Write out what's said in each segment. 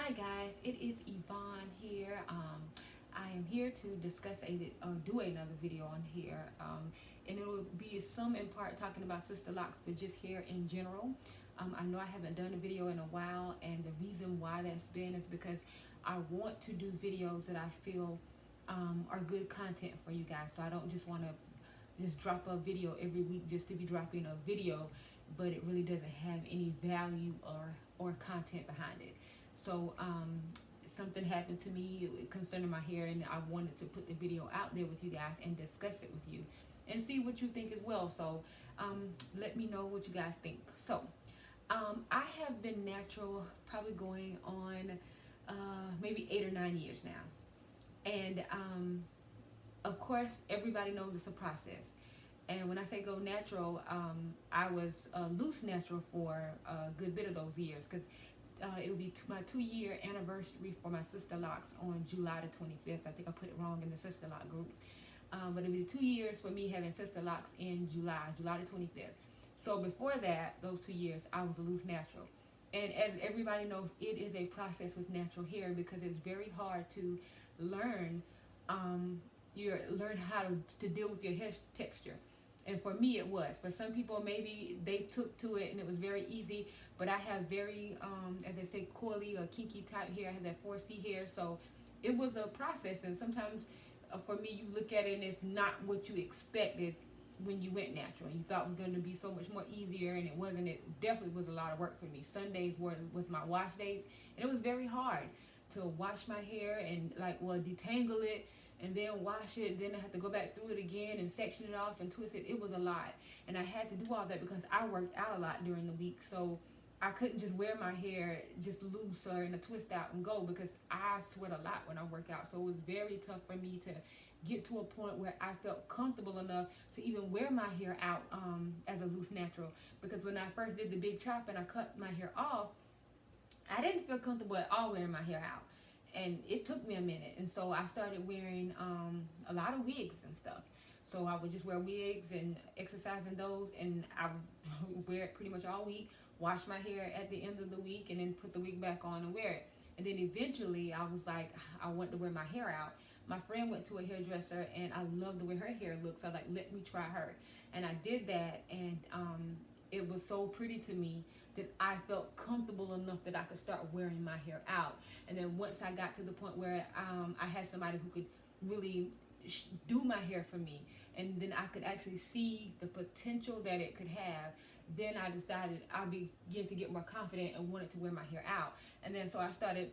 Hi guys, it is Yvonne here. I am here to discuss do another video on here, and it will be some in part talking about sister locks, but just hair in general. I know I haven't done a video in a while, and the reason why that's been is because I want to do videos that I feel are good content for you guys. So I don't just want to just drop a video every week just to be dropping a video, but it really doesn't have any value or content behind it. So something happened to me concerning my hair, and I wanted to put the video out there with you guys and discuss it with you and see what you think as well. So let me know what you guys think. So I have been natural probably going on maybe 8 or 9 years now, and of course everybody knows it's a process. And when I say go natural, I was loose natural for a good bit of those years, because it will be my 2-year anniversary for my sister locks on July the 25th. I think I put it wrong in the sister lock group. But it'll be 2 years for me having sister locks in July the 25th. So before that, those 2 years, I was a loose natural. And as everybody knows, it is a process with natural hair, because it's very hard to learn learn how to deal with your hair texture. And for me it was. For some people maybe they took to it and it was very easy, but I have very as they say, coily or kinky type hair. I have that 4C hair, so it was a process. And sometimes for me, you look at it and it's not what you expected when you went natural. You thought it was going to be so much more easier, and it wasn't. It definitely was a lot of work for me. Sundays was my wash days, and it was very hard to wash my hair and detangle it and then wash it. Then I had to go back through it again and section it off and twist it. It was a lot, and I had to do all that because I worked out a lot during the week. So I couldn't just wear my hair just loose or in a twist out and go, because I sweat a lot when I work out. So it was very tough for me to get to a point where I felt comfortable enough to even wear my hair out as a loose natural. Because when I first did the big chop and I cut my hair off, I didn't feel comfortable at all wearing my hair out, and it took me a minute. And so I started wearing a lot of wigs and stuff. So I would just wear wigs and exercise in those, and I would wear it pretty much all week, wash my hair at the end of the week, and then put the wig back on and wear it. And then eventually I was like, I want to wear my hair out. My friend went to a hairdresser, and I loved the way her hair looked, so I was like, let me try her. And I did that, and it was so pretty to me that I felt comfortable enough that I could start wearing my hair out. And then once I got to the point where I had somebody who could really do my hair for me, and then I could actually see the potential that it could have, then I decided I began to get more confident and wanted to wear my hair out. And then so I started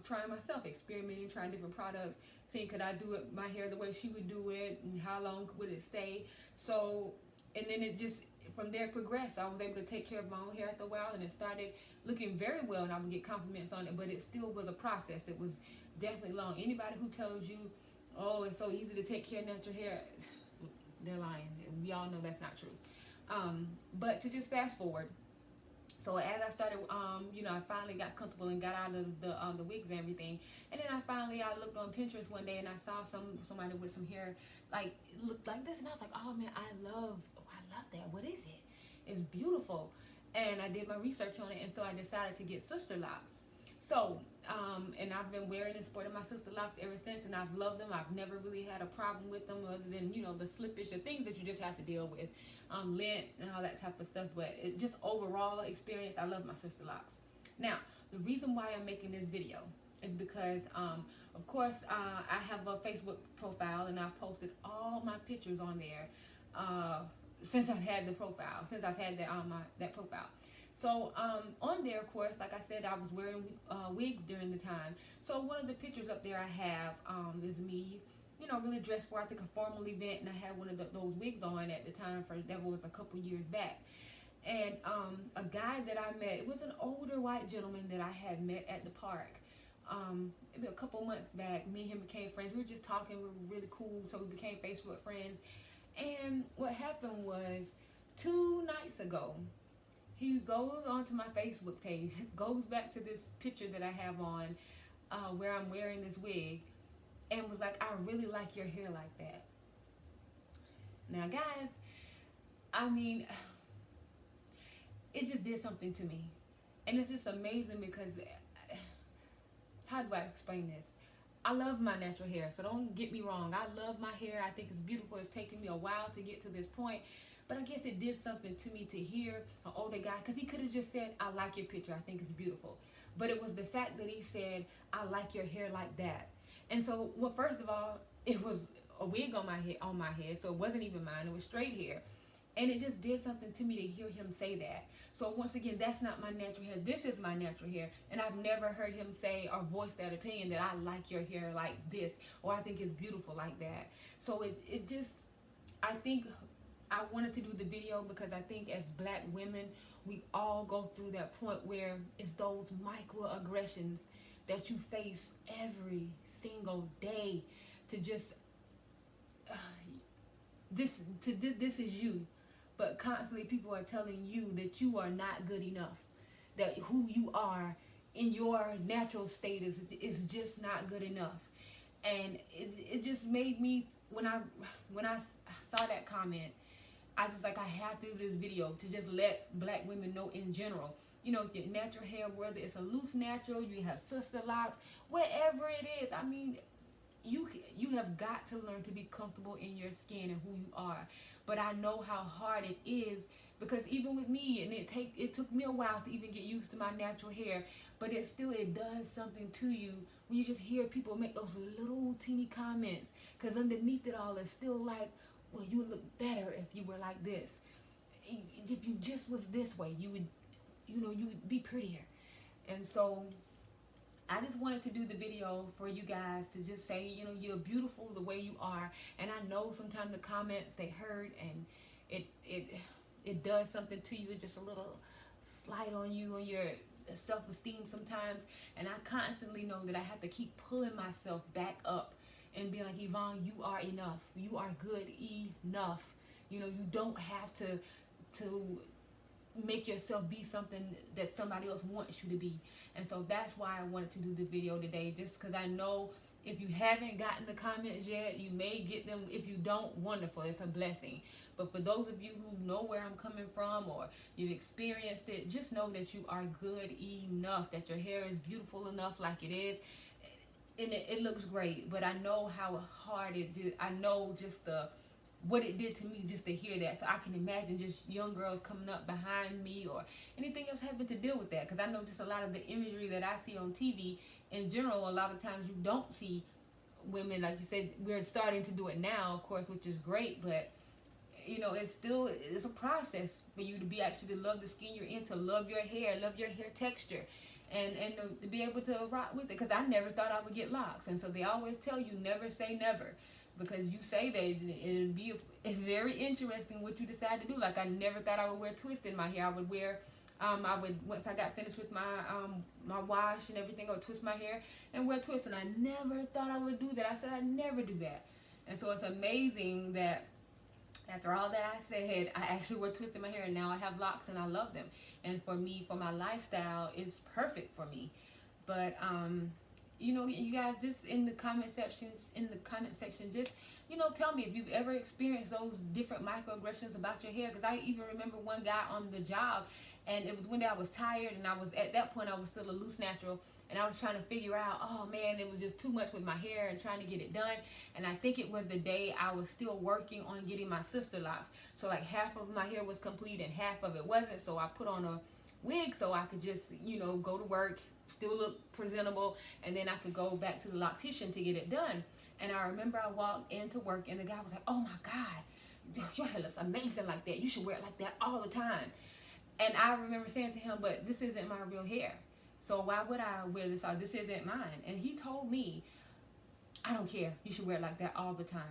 trying myself, experimenting, trying different products, seeing could I do it, my hair the way she would do it, and how long would it stay. So, and then it just, from there, progressed. I was able to take care of my own hair after a while, and it started looking very well, and I would get compliments on it, but it still was a process. It was definitely long. Anybody who tells you, oh, it's so easy to take care of natural hair, they're lying. We all know that's not true. But to just fast forward, so as I started, I finally got comfortable and got out of the wigs and everything. And then I looked on Pinterest one day, and I saw somebody with some hair like looked like this, and I was like, oh man, I love that. What is it? It's beautiful. And I did my research on it, and so I decided to get sister locks. So, and I've been wearing and sporting my sister locks ever since, and I've loved them. I've never really had a problem with them, other than, the slippage, the things that you just have to deal with, lint and all that type of stuff. But it just overall experience, I love my sister locks. Now, the reason why I'm making this video is because, of course, I have a Facebook profile, and I've posted all my pictures on there since I've had the profile, since I've had that profile. So on there, of course, like I said, I was wearing wigs during the time. So one of the pictures up there I have is me, really dressed for, I think, a formal event, and I had one of those wigs on at the time. That was a couple years back. And a guy that I met, it was an older white gentleman that I had met at the park. Maybe a couple months back. Me and him became friends. We were just talking. We were really cool, so we became Facebook friends. And what happened was, 2 nights ago, he goes onto my Facebook page, goes back to this picture that I have on where I'm wearing this wig, and was like, I really like your hair like that. Now guys, I mean, it just did something to me. And it's just amazing, because how do I explain this? I love my natural hair, so don't get me wrong. I love my hair. I think it's beautiful. It's taken me a while to get to this point. But I guess it did something to me to hear an older guy, because he could have just said, I like your picture. I think it's beautiful. But it was the fact that he said, I like your hair like that. And so, well, first of all, it was a wig on my head, so it wasn't even mine. It was straight hair. And it just did something to me to hear him say that. So once again, that's not my natural hair. This is my natural hair. And I've never heard him say or voice that opinion that I like your hair like this, or I think it's beautiful like that. So it just, I think I wanted to do the video because I think as black women, we all go through that point where it's those microaggressions that you face every single day to just, this is you. But constantly people are telling you that you are not good enough, that who you are in your natural state is just not good enough. And it just made me, when I saw that comment, I just like, I have to do this video to just let black women know in general. You know, your natural hair, whether it's a loose natural, you have sister locks, whatever it is. I mean, you have got to learn to be comfortable in your skin and who you are. But I know how hard it is, because even with me, and it took me a while to even get used to my natural hair, but it does something to you when you just hear people make those little teeny comments, because underneath it all is still like, well, you would look better if you were like this. If you just was this way, you would be prettier. And so I just wanted to do the video for you guys to just say, you're beautiful the way you are. And I know sometimes the comments, they hurt, and it does something to you. It's just a little slight on you, on your self-esteem sometimes. And I constantly know that I have to keep pulling myself back up and be like, Yvonne, you are enough. You are good enough. You don't have to make yourself be something that somebody else wants you to be. And so that's why I wanted to do the video today, just because I know if you haven't gotten the comments yet, you may get them. If you don't, wonderful, it's a blessing. But for those of you who know where I'm coming from, or you've experienced it, just know that you are good enough, that your hair is beautiful enough like it is. And it looks great, but I know how hard it is. I know just what it did to me just to hear that. So I can imagine just young girls coming up behind me or anything else having to deal with that. Because I know just a lot of the imagery that I see on TV in general, a lot of times you don't see women, like you said, we're starting to do it now, of course, which is great. But, it's a process for you to be actually to love the skin you're in, to love your hair texture. And to be able to rock with it, because I never thought I would get locks. And so they always tell you, never say never, because you say that it's very interesting what you decide to do. Like, I never thought I would wear twists in my hair. I would wear, once I got finished with my wash and everything, I would twist my hair and wear twists. And I never thought I would do that. I said I'd never do that. And so it's amazing that after all that I said, I actually wear twists in my hair, and now I have locks and I love them. And for me, for my lifestyle, it's perfect for me. But you guys, just in the comment section, just tell me if you've ever experienced those different microaggressions about your hair. Because I even remember one guy on the job, and it was one day I was tired, and at that point I was still a loose natural, and I was trying to figure out, oh man, it was just too much with my hair and trying to get it done. And I think it was the day I was still working on getting my sister locks. So like half of my hair was complete and half of it wasn't. So I put on a wig so I could just, go to work, still look presentable, and then I could go back to the loctician to get it done. And I remember I walked into work, and the guy was like, oh my God, your hair looks amazing like that. You should wear it like that all the time. And I remember saying to him, but this isn't my real hair. So why would I wear this out? This isn't mine. And he told me, I don't care. You should wear it like that all the time.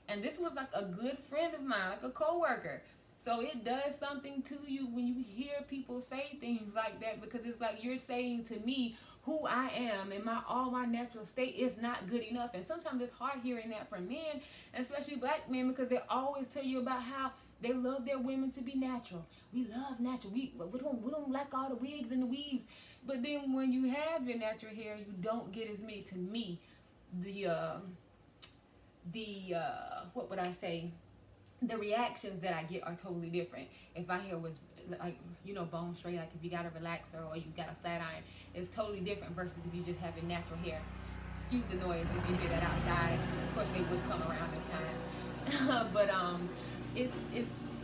And this was like a good friend of mine, like a coworker. So it does something to you when you hear people say things like that, because it's like you're saying to me who I am and all my natural state is not good enough. And sometimes it's hard hearing that from men, and especially black men, because they always tell you about how they love their women to be natural. We love natural. We don't like all the wigs and the weaves. But then when you have your natural hair, you don't get as many, to me, what would I say? The reactions that I get are totally different. If my hair was like, you know, bone straight. Like if you got a relaxer or you got a flat iron, it's totally different versus if you just have your natural hair. Excuse the noise if you hear that outside. Of course, they would come around this time. But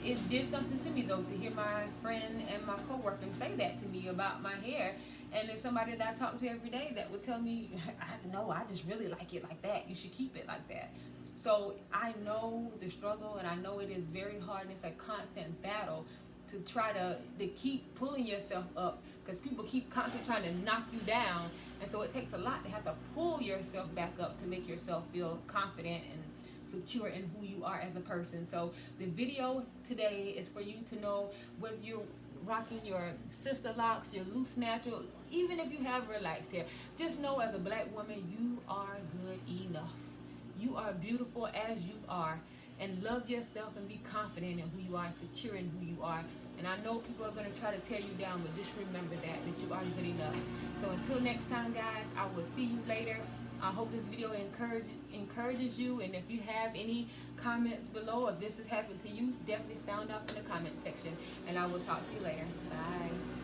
it did something to me though to hear my friend and my coworker say that to me about my hair. And it's somebody that I talk to every day that would tell me, I just really like it like that. You should keep it like that. So I know the struggle, and I know it is very hard, and it's a constant battle to try to keep pulling yourself up, because people keep constantly trying to knock you down. And so it takes a lot to have to pull yourself back up to make yourself feel confident and secure in who you are as a person. So the video today is for you to know whether you're rocking your sister locks, your loose natural, even if you have relaxed hair, just know as a black woman, you are good enough. You are beautiful as you are, and love yourself and be confident in who you are, secure in who you are. And I know people are going to try to tear you down, but just remember that you are good enough. So until next time, guys, I will see you later. I hope this video encourages you, and if you have any comments below, if this has happened to you, definitely sound off in the comment section, and I will talk to you later. Bye.